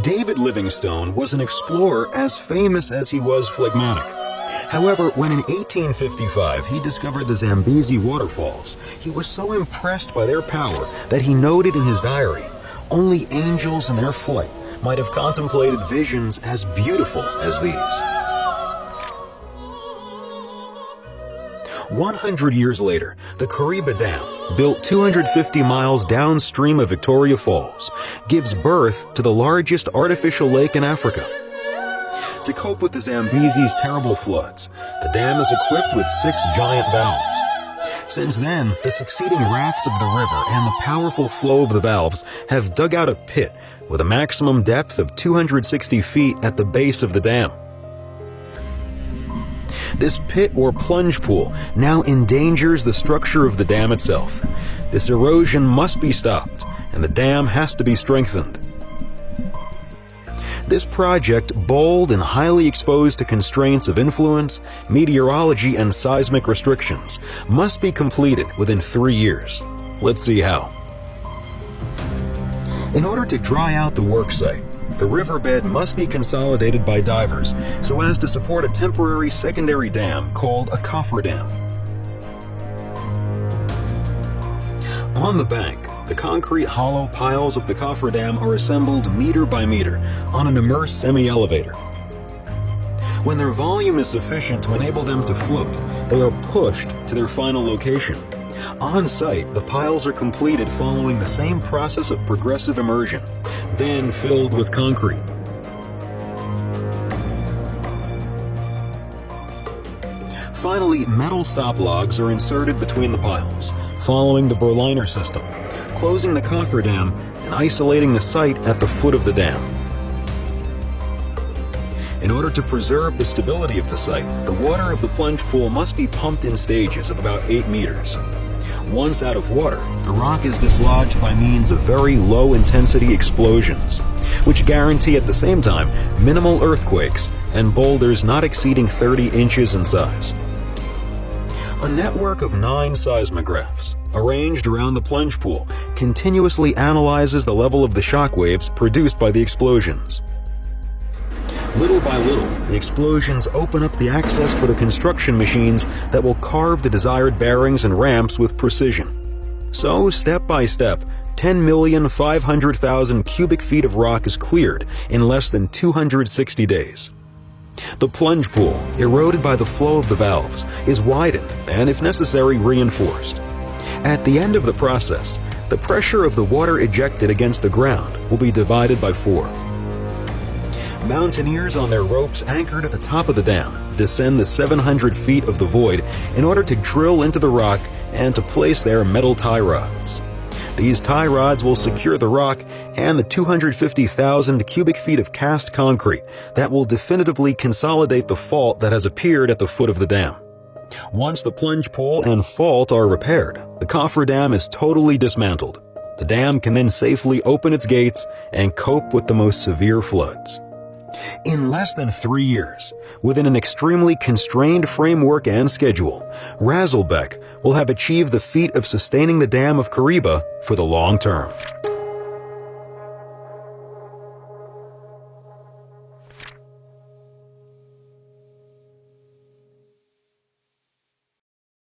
David Livingstone was an explorer as famous as he was phlegmatic. However, when in 1855 he discovered the Zambezi waterfalls, he was so impressed by their power that he noted in his diary, "Only angels in their flight might have contemplated visions as beautiful as these." 100 years later, the Kariba Dam, built 250 miles downstream of Victoria Falls, gives birth to the largest artificial lake in Africa. To cope with the Zambezi's terrible floods, the dam is equipped with 6 giant valves. Since then, the succeeding wraths of the river and the powerful flow of the valves have dug out a pit with a maximum depth of 260 feet at the base of the dam. This pit or plunge pool now endangers the structure of the dam itself. This erosion must be stopped, and the dam has to be strengthened. This project, bold and highly exposed to constraints of influence, meteorology, and seismic restrictions, must be completed within 3 years. Let's see how. In order to dry out the work site, the riverbed must be consolidated by divers so as to support a temporary secondary dam called a cofferdam. On the bank, the concrete hollow piles of the cofferdam are assembled meter by meter on an immersed semi-elevator. When their volume is sufficient to enable them to float, they are pushed to their final location. On site, the piles are completed following the same process of progressive immersion, then filled with concrete. Finally, metal stop logs are inserted between the piles, following the Berliner system, closing the cofferdam and isolating the site at the foot of the dam. In order to preserve the stability of the site, the water of the plunge pool must be pumped in stages of about 8 meters. Once out of water, the rock is dislodged by means of very low-intensity explosions, which guarantee at the same time minimal earthquakes and boulders not exceeding 30 inches in size. A network of 9 seismographs, arranged around the plunge pool, continuously analyzes the level of the shock waves produced by the explosions. Little by little, the explosions open up the access for the construction machines that will carve the desired bearings and ramps with precision. So, step by step, 10,500,000 cubic feet of rock is cleared in less than 260 days. The plunge pool, eroded by the flow of the valves, is widened and, if necessary, reinforced. At the end of the process, the pressure of the water ejected against the ground will be divided by 4. Mountaineers on their ropes anchored at the top of the dam descend the 700 feet of the void in order to drill into the rock and to place their metal tie rods. These tie rods will secure the rock and the 250,000 cubic feet of cast concrete that will definitively consolidate the fault that has appeared at the foot of the dam. Once the plunge pool and fault are repaired, the cofferdam is totally dismantled. The dam can then safely open its gates and cope with the most severe floods. In less than 3 years, within an extremely constrained framework and schedule, Razelbeck will have achieved the feat of sustaining the Dam of Kariba for the long term.